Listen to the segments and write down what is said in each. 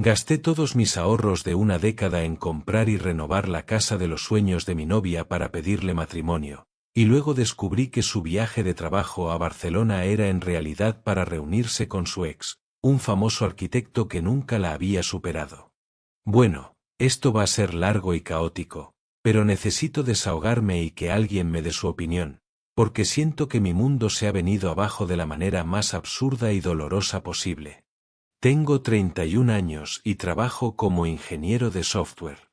Gasté todos mis ahorros de una década en comprar y renovar la casa de los sueños de mi novia para pedirle matrimonio, y luego descubrí que su viaje de trabajo a Barcelona era en realidad para reunirse con su ex, un famoso arquitecto que nunca la había superado. Bueno, esto va a ser largo y caótico, pero necesito desahogarme y que alguien me dé su opinión, porque siento que mi mundo se ha venido abajo de la manera más absurda y dolorosa posible. Tengo 31 años y trabajo como ingeniero de software.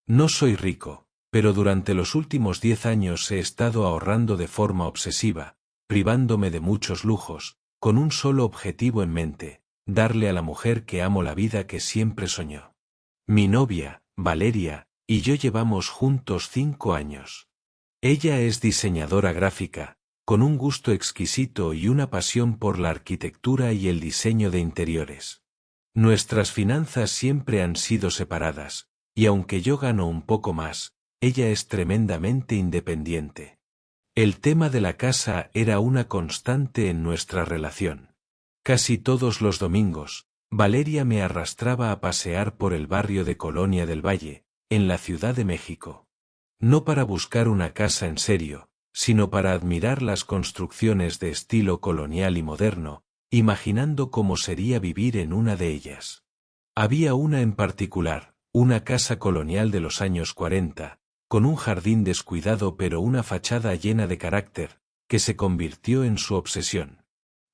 No soy rico, pero durante los últimos 10 años he estado ahorrando de forma obsesiva, privándome de muchos lujos, con un solo objetivo en mente: darle a la mujer que amo la vida que siempre soñó. Mi novia, Valeria, y yo llevamos juntos 5 años. Ella es diseñadora gráfica, con un gusto exquisito y una pasión por la arquitectura y el diseño de interiores. Nuestras finanzas siempre han sido separadas, y aunque yo gano un poco más, ella es tremendamente independiente. El tema de la casa era una constante en nuestra relación. Casi todos los domingos, Valeria me arrastraba a pasear por el barrio de Colonia del Valle, en la Ciudad de México. No para buscar una casa en serio, sino para admirar las construcciones de estilo colonial y moderno, imaginando cómo sería vivir en una de ellas. Había una en particular, una casa colonial de los años 40, con un jardín descuidado pero una fachada llena de carácter, que se convirtió en su obsesión.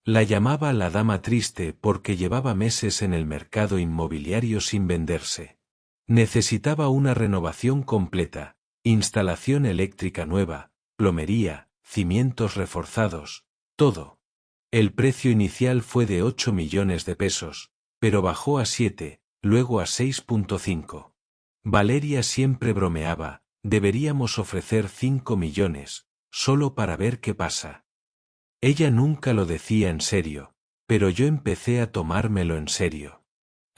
La llamaba la Dama Triste porque llevaba meses en el mercado inmobiliario sin venderse. Necesitaba una renovación completa, instalación eléctrica nueva, plomería, cimientos reforzados, todo. El precio inicial fue de 8 millones de pesos, pero bajó a 7, luego a 6,5. Valeria siempre bromeaba: deberíamos ofrecer 5 millones, solo para ver qué pasa. Ella nunca lo decía en serio, pero yo empecé a tomármelo en serio.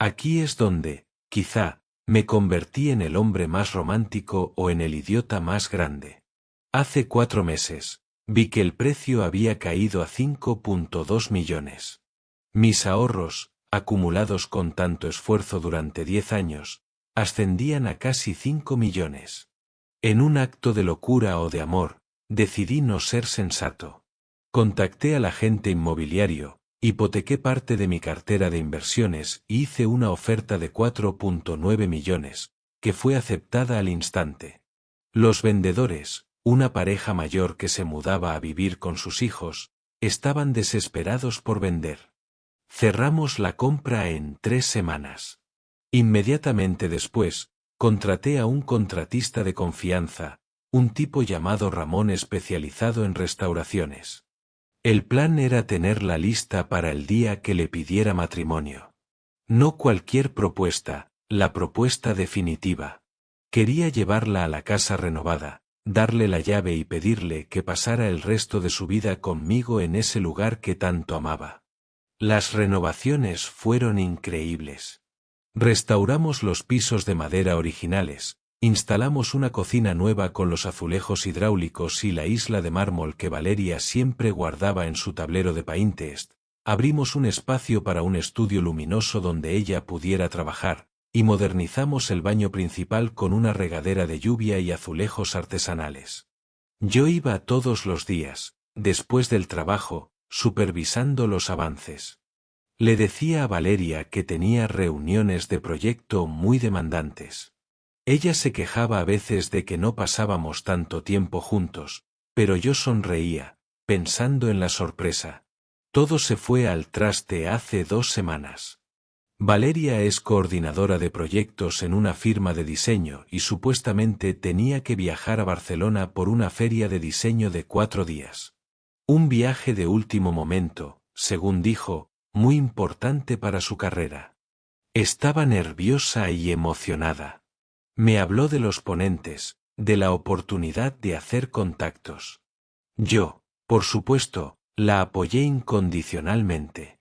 Aquí es donde, quizá, me convertí en el hombre más romántico o en el idiota más grande. Hace 4 meses, vi que el precio había caído a 5,2 millones. Mis ahorros, acumulados con tanto esfuerzo durante 10 años, ascendían a casi 5 millones. En un acto de locura o de amor, decidí no ser sensato. Contacté al agente inmobiliario, hipotequé parte de mi cartera de inversiones y hice una oferta de 4,9 millones, que fue aceptada al instante. Los vendedores, una pareja mayor que se mudaba a vivir con sus hijos, estaban desesperados por vender. Cerramos la compra en 3 semanas. Inmediatamente después, contraté a un contratista de confianza, un tipo llamado Ramón especializado en restauraciones. El plan era tenerla lista para el día que le pidiera matrimonio. No cualquier propuesta, la propuesta definitiva. Quería llevarla a la casa renovada, darle la llave y pedirle que pasara el resto de su vida conmigo en ese lugar que tanto amaba. Las renovaciones fueron increíbles. Restauramos los pisos de madera originales, instalamos una cocina nueva con los azulejos hidráulicos y la isla de mármol que Valeria siempre guardaba en su tablero de Pinterest, abrimos un espacio para un estudio luminoso donde ella pudiera trabajar, y modernizamos el baño principal con una regadera de lluvia y azulejos artesanales. Yo iba todos los días, después del trabajo, supervisando los avances. Le decía a Valeria que tenía reuniones de proyecto muy demandantes. Ella se quejaba a veces de que no pasábamos tanto tiempo juntos, pero yo sonreía, pensando en la sorpresa. Todo se fue al traste hace 2 semanas. Valeria es coordinadora de proyectos en una firma de diseño y supuestamente tenía que viajar a Barcelona por una feria de diseño de 4 días. Un viaje de último momento, según dijo, muy importante para su carrera. Estaba nerviosa y emocionada. Me habló de los ponentes, de la oportunidad de hacer contactos. Yo, por supuesto, la apoyé incondicionalmente.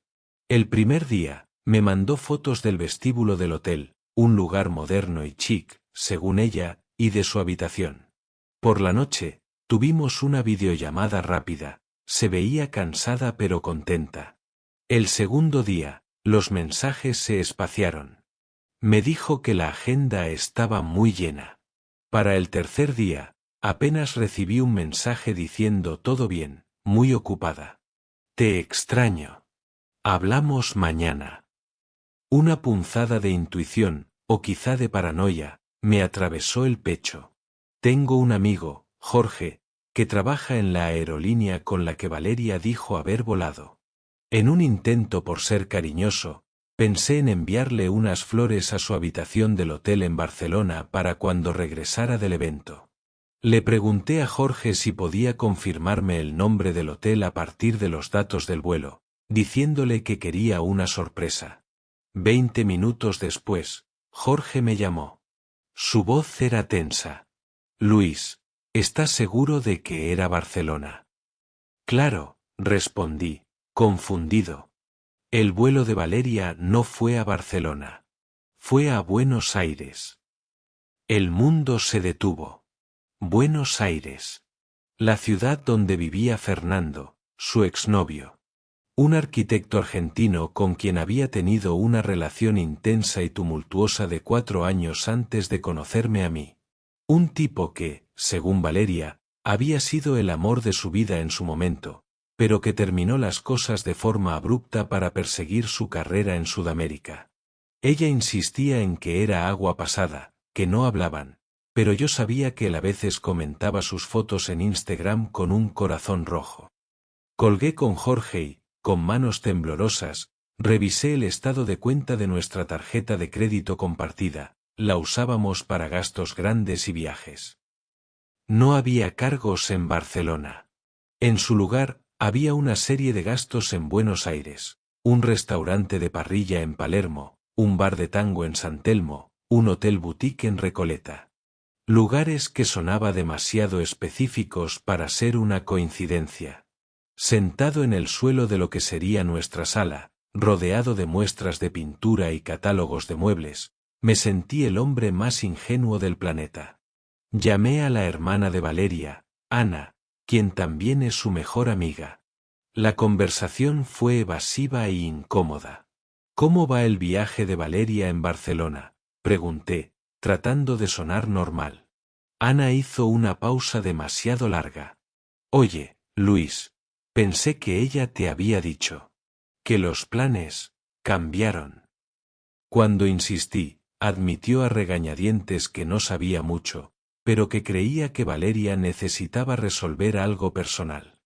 El primer día, me mandó fotos del vestíbulo del hotel, un lugar moderno y chic, según ella, y de su habitación. Por la noche, tuvimos una videollamada rápida, se veía cansada pero contenta. El segundo día, los mensajes se espaciaron. Me dijo que la agenda estaba muy llena. Para el tercer día, apenas recibí un mensaje diciendo todo bien, muy ocupada. Te extraño. Hablamos mañana. Una punzada de intuición, o quizá de paranoia, me atravesó el pecho. Tengo un amigo, Jorge, que trabaja en la aerolínea con la que Valeria dijo haber volado. En un intento por ser cariñoso, pensé en enviarle unas flores a su habitación del hotel en Barcelona para cuando regresara del evento. Le pregunté a Jorge si podía confirmarme el nombre del hotel a partir de los datos del vuelo, diciéndole que quería una sorpresa. 20 minutos después, Jorge me llamó. Su voz era tensa. Luis, ¿estás seguro de que era Barcelona? Claro, respondí, confundido. El vuelo de Valeria no fue a Barcelona. Fue a Buenos Aires. El mundo se detuvo. Buenos Aires. La ciudad donde vivía Fernando, su exnovio. Un arquitecto argentino con quien había tenido una relación intensa y tumultuosa de 4 años antes de conocerme a mí. Un tipo que, según Valeria, había sido el amor de su vida en su momento, pero que terminó las cosas de forma abrupta para perseguir su carrera en Sudamérica. Ella insistía en que era agua pasada, que no hablaban, pero yo sabía que él a veces comentaba sus fotos en Instagram con un corazón rojo. Colgué con Jorge y, con manos temblorosas, revisé el estado de cuenta de nuestra tarjeta de crédito compartida, la usábamos para gastos grandes y viajes. No había cargos en Barcelona. En su lugar, había una serie de gastos en Buenos Aires, un restaurante de parrilla en Palermo, un bar de tango en San Telmo, un hotel boutique en Recoleta. Lugares que sonaba demasiado específicos para ser una coincidencia. Sentado en el suelo de lo que sería nuestra sala, rodeado de muestras de pintura y catálogos de muebles, me sentí el hombre más ingenuo del planeta. Llamé a la hermana de Valeria, Ana, quien también es su mejor amiga. La conversación fue evasiva e incómoda. ¿Cómo va el viaje de Valeria en Barcelona?, pregunté, tratando de sonar normal. Ana hizo una pausa demasiado larga. Oye, Luis, pensé que ella te había dicho que los planes cambiaron. Cuando insistí, admitió a regañadientes que no sabía mucho, pero que creía que Valeria necesitaba resolver algo personal.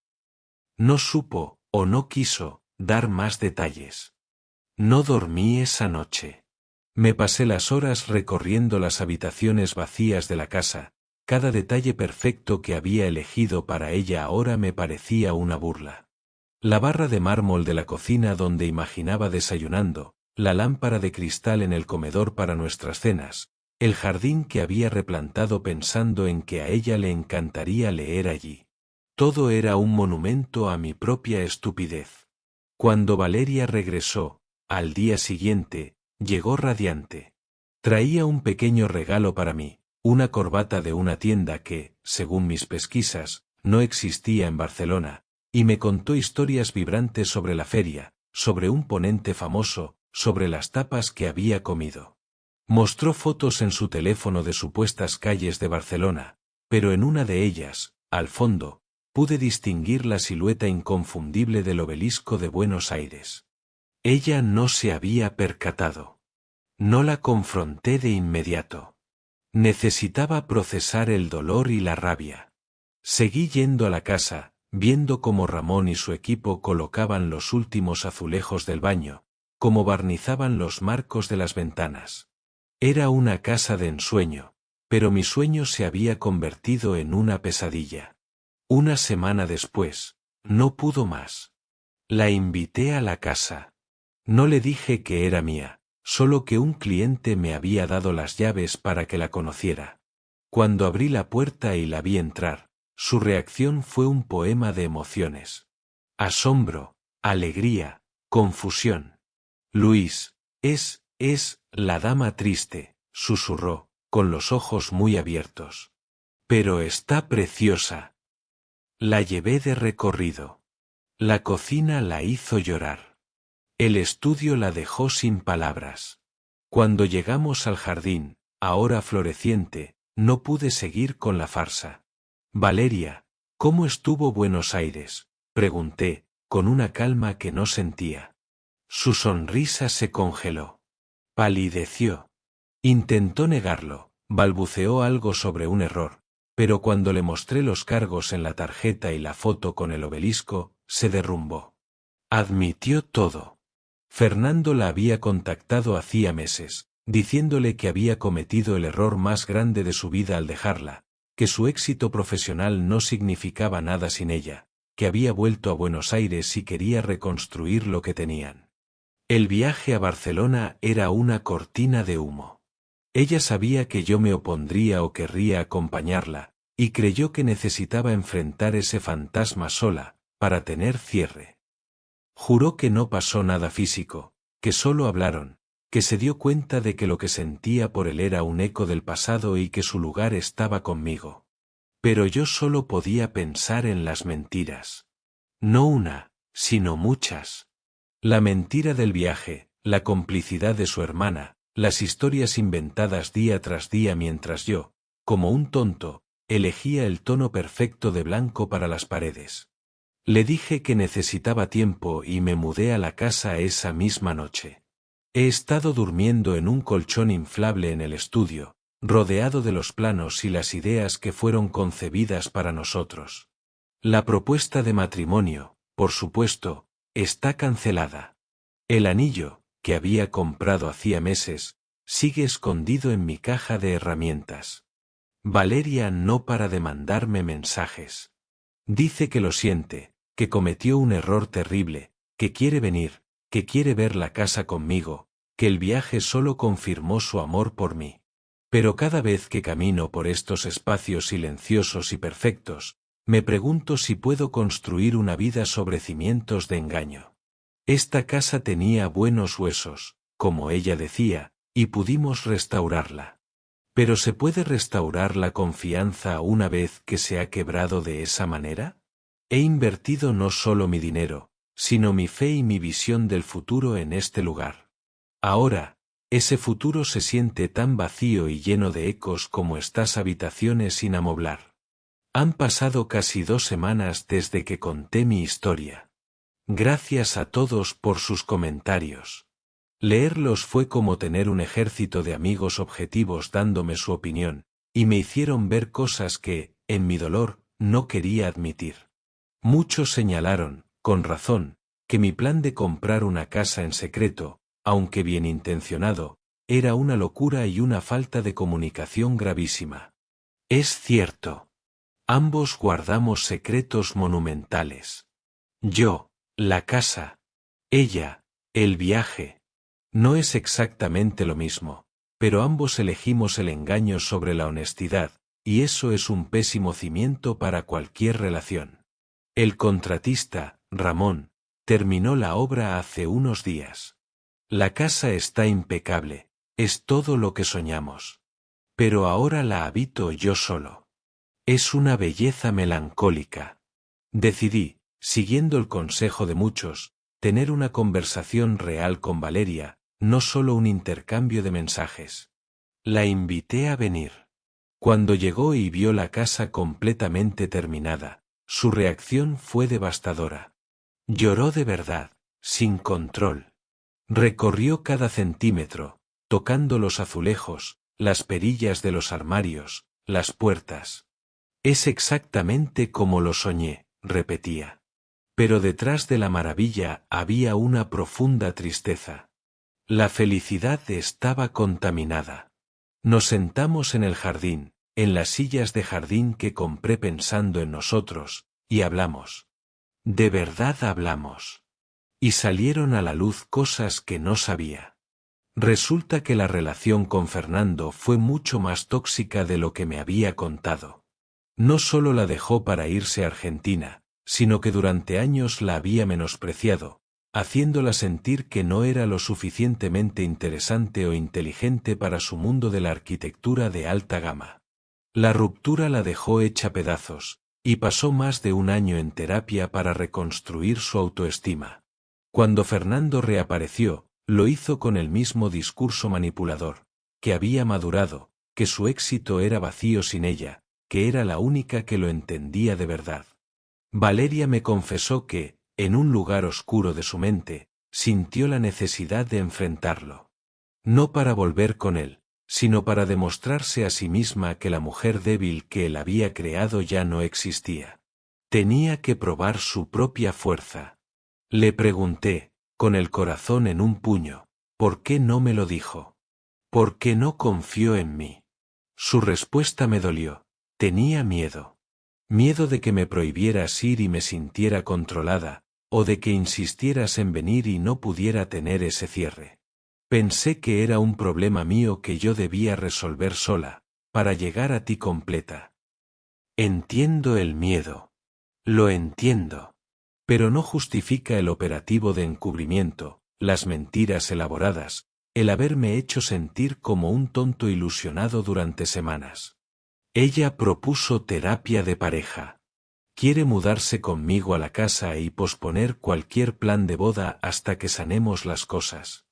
No supo, o no quiso, dar más detalles. No dormí esa noche. Me pasé las horas recorriendo las habitaciones vacías de la casa. Cada detalle perfecto que había elegido para ella ahora me parecía una burla. La barra de mármol de la cocina donde imaginaba desayunando, la lámpara de cristal en el comedor para nuestras cenas, el jardín que había replantado pensando en que a ella le encantaría leer allí. Todo era un monumento a mi propia estupidez. Cuando Valeria regresó, al día siguiente, llegó radiante. Traía un pequeño regalo para mí, una corbata de una tienda que, según mis pesquisas, no existía en Barcelona, y me contó historias vibrantes sobre la feria, sobre un ponente famoso, sobre las tapas que había comido. Mostró fotos en su teléfono de supuestas calles de Barcelona, pero en una de ellas, al fondo, pude distinguir la silueta inconfundible del obelisco de Buenos Aires. Ella no se había percatado. No la confronté de inmediato. Necesitaba procesar el dolor y la rabia. Seguí yendo a la casa, viendo cómo Ramón y su equipo colocaban los últimos azulejos del baño, cómo barnizaban los marcos de las ventanas. Era una casa de ensueño, pero mi sueño se había convertido en una pesadilla. Una semana después, no pudo más. La invité a la casa. No le dije que era mía, solo que un cliente me había dado las llaves para que la conociera. Cuando abrí la puerta y la vi entrar, su reacción fue un poema de emociones. Asombro, alegría, confusión. Luis, es la dama triste, susurró, con los ojos muy abiertos. Pero está preciosa. La llevé de recorrido. La cocina la hizo llorar. El estudio la dejó sin palabras. Cuando llegamos al jardín, ahora floreciente, no pude seguir con la farsa. Valeria, ¿cómo estuvo Buenos Aires?, pregunté, con una calma que no sentía. Su sonrisa se congeló. Palideció. Intentó negarlo, balbuceó algo sobre un error, pero cuando le mostré los cargos en la tarjeta y la foto con el obelisco, se derrumbó. Admitió todo. Fernando la había contactado hacía meses, diciéndole que había cometido el error más grande de su vida al dejarla, que su éxito profesional no significaba nada sin ella, que había vuelto a Buenos Aires y quería reconstruir lo que tenían. El viaje a Barcelona era una cortina de humo. Ella sabía que yo me opondría o querría acompañarla, y creyó que necesitaba enfrentar ese fantasma sola, para tener cierre. Juró que no pasó nada físico, que solo hablaron, que se dio cuenta de que lo que sentía por él era un eco del pasado y que su lugar estaba conmigo. Pero yo solo podía pensar en las mentiras. No una, sino muchas. La mentira del viaje, la complicidad de su hermana, las historias inventadas día tras día mientras yo, como un tonto, elegía el tono perfecto de blanco para las paredes. Le dije que necesitaba tiempo y me mudé a la casa esa misma noche. He estado durmiendo en un colchón inflable en el estudio, rodeado de los planos y las ideas que fueron concebidas para nosotros. La propuesta de matrimonio, por supuesto, está cancelada. El anillo, que había comprado hacía meses, sigue escondido en mi caja de herramientas. Valeria no para de mandarme mensajes. Dice que lo siente, que cometió un error terrible, que quiere venir, que quiere ver la casa conmigo, que el viaje solo confirmó su amor por mí. Pero cada vez que camino por estos espacios silenciosos y perfectos, me pregunto si puedo construir una vida sobre cimientos de engaño. Esta casa tenía buenos huesos, como ella decía, y pudimos restaurarla. ¿Pero se puede restaurar la confianza una vez que se ha quebrado de esa manera? He invertido no solo mi dinero, sino mi fe y mi visión del futuro en este lugar. Ahora, ese futuro se siente tan vacío y lleno de ecos como estas habitaciones sin amoblar. Han pasado casi 2 semanas desde que conté mi historia. Gracias a todos por sus comentarios. Leerlos fue como tener un ejército de amigos objetivos dándome su opinión, y me hicieron ver cosas que, en mi dolor, no quería admitir. Muchos señalaron, con razón, que mi plan de comprar una casa en secreto, aunque bien intencionado, era una locura y una falta de comunicación gravísima. Es cierto. Ambos guardamos secretos monumentales. Yo, la casa. Ella, el viaje. No es exactamente lo mismo, pero ambos elegimos el engaño sobre la honestidad, y eso es un pésimo cimiento para cualquier relación. El contratista, Ramón, terminó la obra hace unos días. La casa está impecable, es todo lo que soñamos. Pero ahora la habito yo solo. Es una belleza melancólica. Decidí, siguiendo el consejo de muchos, tener una conversación real con Valeria, no solo un intercambio de mensajes. La invité a venir. Cuando llegó y vio la casa completamente terminada, su reacción fue devastadora. Lloró de verdad, sin control. Recorrió cada centímetro, tocando los azulejos, las perillas de los armarios, las puertas. Es exactamente como lo soñé, repetía. Pero detrás de la maravilla había una profunda tristeza. La felicidad estaba contaminada. Nos sentamos en el jardín, en las sillas de jardín que compré pensando en nosotros, y hablamos. De verdad hablamos. Y salieron a la luz cosas que no sabía. Resulta que la relación con Fernando fue mucho más tóxica de lo que me había contado. No solo la dejó para irse a Argentina, sino que durante años la había menospreciado, haciéndola sentir que no era lo suficientemente interesante o inteligente para su mundo de la arquitectura de alta gama. La ruptura la dejó hecha pedazos, y pasó más de 1 año en terapia para reconstruir su autoestima. Cuando Fernando reapareció, Lo hizo con el mismo discurso manipulador, que había madurado, que su éxito era vacío sin ella, que era la única que lo entendía de verdad. Valeria me confesó que, en un lugar oscuro de su mente, sintió la necesidad de enfrentarlo. No para volver con él, sino para demostrarse a sí misma que la mujer débil que él había creado ya no existía. Tenía que probar su propia fuerza. Le pregunté, con el corazón en un puño, ¿por qué no me lo dijo? ¿Por qué no confió en mí? Su respuesta me dolió. Tenía miedo. Miedo de que me prohibieras ir y me sintiera controlada, o de que insistieras en venir y no pudiera tener ese cierre. Pensé que era un problema mío que yo debía resolver sola, para llegar a ti completa. Entiendo el miedo. Lo entiendo. Pero no justifica el operativo de encubrimiento, las mentiras elaboradas, el haberme hecho sentir como un tonto ilusionado durante semanas. Ella propuso terapia de pareja. Quiere mudarse conmigo a la casa y posponer cualquier plan de boda hasta que sanemos las cosas.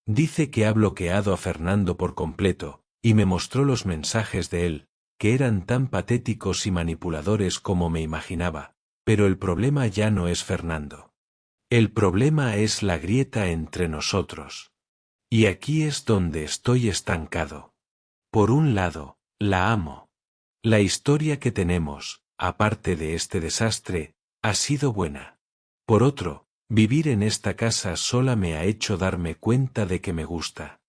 Dice que ha bloqueado a Fernando por completo, y me mostró los mensajes de él, que eran tan patéticos y manipuladores como me imaginaba, pero el problema ya no es Fernando. El problema es la grieta entre nosotros. Y aquí es donde estoy estancado. Por un lado, la amo. La historia que tenemos, aparte de este desastre, ha sido buena. Por otro, vivir en esta casa sola me ha hecho darme cuenta de que me gusta.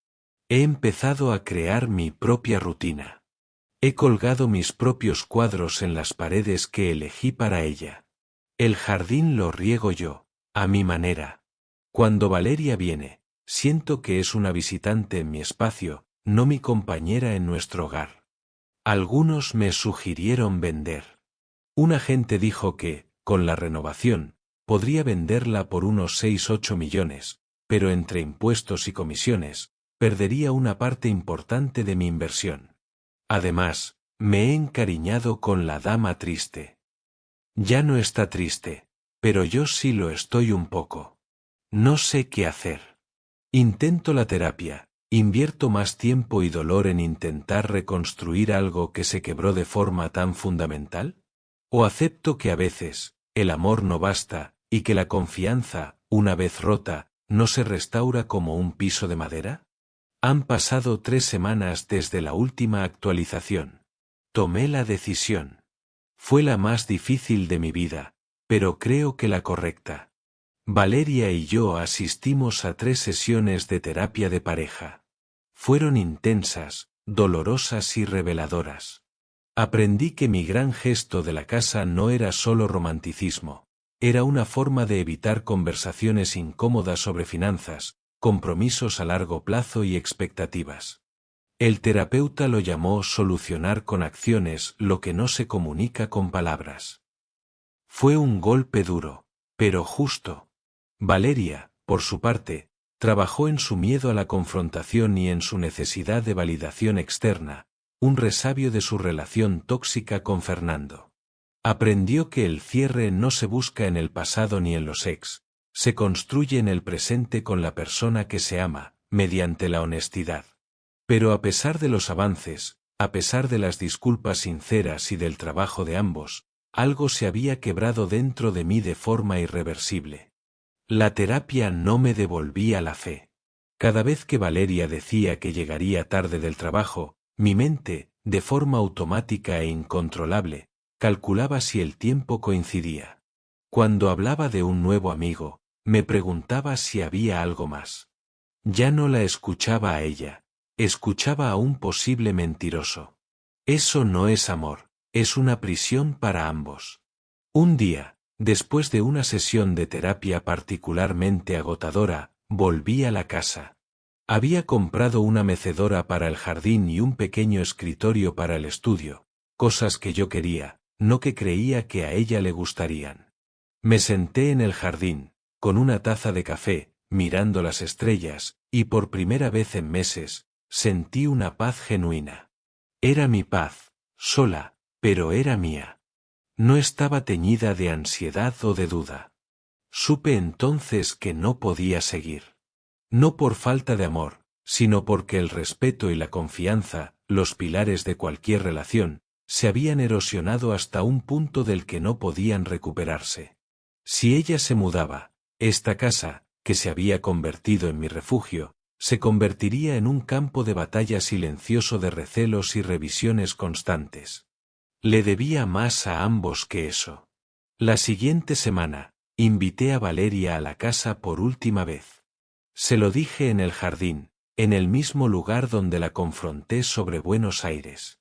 He empezado a crear mi propia rutina. He colgado mis propios cuadros en las paredes que elegí para ella. El jardín lo riego yo, a mi manera. Cuando Valeria viene, siento que es una visitante en mi espacio, no mi compañera en nuestro hogar. Algunos me sugirieron vender. Un agente dijo que, con la renovación, podría venderla por unos 6-8 millones, pero entre impuestos y comisiones, perdería una parte importante de mi inversión. Además, me he encariñado con la dama triste. Ya no está triste, pero yo sí lo estoy un poco. No sé qué hacer. Intento la terapia, invierto más tiempo y dolor en intentar reconstruir algo que se quebró de forma tan fundamental. ¿O acepto que a veces, el amor no basta, y que la confianza, una vez rota, no se restaura como un piso de madera? Han pasado 3 semanas desde la última actualización. Tomé la decisión. Fue la más difícil de mi vida, pero creo que la correcta. Valeria y yo asistimos a 3 sesiones de terapia de pareja. Fueron intensas, dolorosas y reveladoras. Aprendí que mi gran gesto de la casa no era solo romanticismo, era una forma de evitar conversaciones incómodas sobre finanzas, compromisos a largo plazo y expectativas. El terapeuta lo llamó solucionar con acciones lo que no se comunica con palabras. Fue un golpe duro, pero justo. Valeria, por su parte, trabajó en su miedo a la confrontación y en su necesidad de validación externa, un resabio de su relación tóxica con Fernando. Aprendió que el cierre no se busca en el pasado ni en los ex, se construye en el presente con la persona que se ama, mediante la honestidad. Pero a pesar de los avances, a pesar de las disculpas sinceras y del trabajo de ambos, algo se había quebrado dentro de mí de forma irreversible. La terapia no me devolvía la fe. Cada vez que Valeria decía que llegaría tarde del trabajo, mi mente, de forma automática e incontrolable, calculaba si el tiempo coincidía. Cuando hablaba de un nuevo amigo, me preguntaba si había algo más. Ya no la escuchaba a ella, escuchaba a un posible mentiroso. Eso no es amor, es una prisión para ambos. Un día, después de una sesión de terapia particularmente agotadora, volví a la casa. Había comprado una mecedora para el jardín y un pequeño escritorio para el estudio, cosas que yo quería, no que creía que a ella le gustarían. Me senté en el jardín, con una taza de café, mirando las estrellas, y por primera vez en meses, sentí una paz genuina. Era mi paz, sola, pero era mía. No estaba teñida de ansiedad o de duda. Supe entonces que no podía seguir. No por falta de amor, sino porque el respeto y la confianza, los pilares de cualquier relación, se habían erosionado hasta un punto del que no podían recuperarse. Si ella se mudaba, esta casa, que se había convertido en mi refugio, se convertiría en un campo de batalla silencioso de recelos y revisiones constantes. Le debía más a ambos que eso. La siguiente semana, invité a Valeria a la casa por última vez. Se lo dije en el jardín, en el mismo lugar donde la confronté sobre Buenos Aires.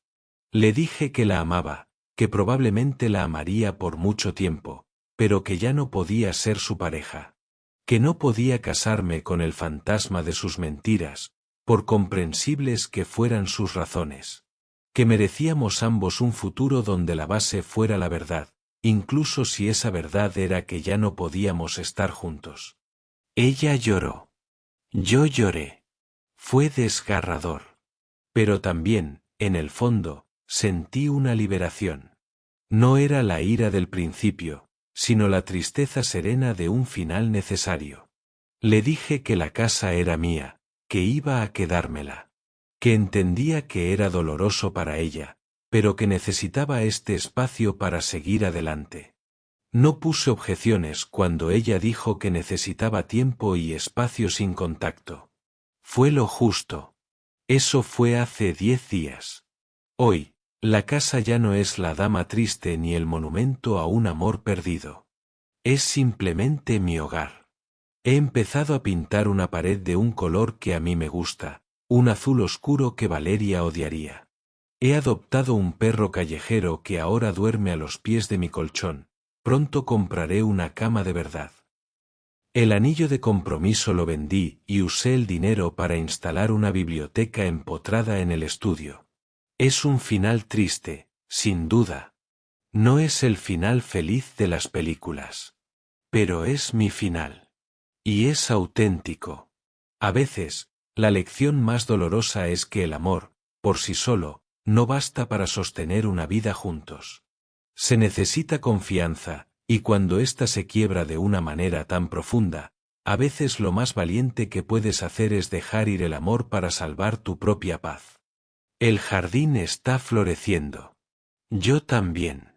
Le dije que la amaba, que probablemente la amaría por mucho tiempo, pero que ya no podía ser su pareja. Que no podía casarme con el fantasma de sus mentiras, por comprensibles que fueran sus razones. Que merecíamos ambos un futuro donde la base fuera la verdad, incluso si esa verdad era que ya no podíamos estar juntos. Ella lloró. Yo lloré. Fue desgarrador. Pero también, en el fondo, sentí una liberación. No era la ira del principio, sino la tristeza serena de un final necesario. Le dije que la casa era mía, que iba a quedármela. Que entendía que era doloroso para ella, pero que necesitaba este espacio para seguir adelante. No puse objeciones cuando ella dijo que necesitaba tiempo y espacio sin contacto. Fue lo justo. Eso fue hace 10 días. Hoy, la casa ya no es la dama triste ni el monumento a un amor perdido. Es simplemente mi hogar. He empezado a pintar una pared de un color que a mí me gusta, un azul oscuro que Valeria odiaría. He adoptado un perro callejero que ahora duerme a los pies de mi colchón. Pronto compraré una cama de verdad. El anillo de compromiso lo vendí y usé el dinero para instalar una biblioteca empotrada en el estudio. Es un final triste, sin duda. No es el final feliz de las películas. Pero es mi final. Y es auténtico. A veces, la lección más dolorosa es que el amor, por sí solo, no basta para sostener una vida juntos. Se necesita confianza, y cuando ésta se quiebra de una manera tan profunda, a veces lo más valiente que puedes hacer es dejar ir el amor para salvar tu propia paz. El jardín está floreciendo. Yo también.